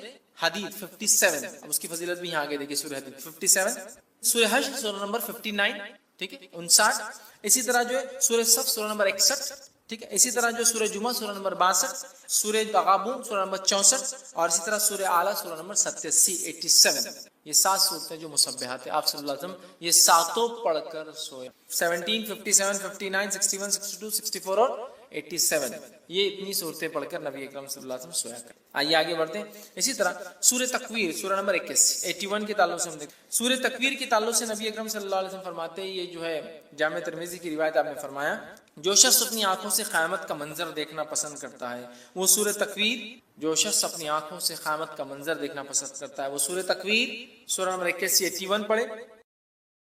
حدید 57، اب اس کی فضیلت بھی یہاں آگے دیکھیے. سورہ حدید 57، سورہ حشر سورہ نمبر 59، ٹھیک ہے 59. اسی طرح جو ہے سورہ صف سورہ نمبر 61، ٹھیک ہے. اسی طرح جو سورہ جمعہ سورہ نمبر 62، سورہ تغابن سورہ نمبر 64، اور اسی طرح سورہ اعلیٰ سورہ نمبر 87. یہ 7 صورتیں جو مسبحات ہیں. آپ صلی اللہ علیہ وسلم یہ 7 پڑھ کر سوئے. 17، 57، 59، 61، 62، 64 اور 87، یہ اتنی صورتیں پڑھ کر نبی اکرم صلی اللہ علیہ وسلم سویا کرتے. آئیے آگے بڑھتے ہیں. اسی طرح سورہ تکویر سورہ نمبر 81 کے تعلق سے ہم دیکھیں. سورہ تکویر کے تعلق سے نبی اکرم صلی اللہ علیہ وسلم فرماتے ہیں، یہ جو ہے جامع ترمذی کی روایت آپ نے فرمایا، جو شخص اپنی آنکھوں سے قیامت کا منظر دیکھنا پسند کرتا ہے وہ سورہ تکویر، جو شخص اپنی آنکھوں سے قیامت کا منظر دیکھنا پسند کرتا ہے وہ سورہ تکویر سورہ نمبر 81 پڑھے.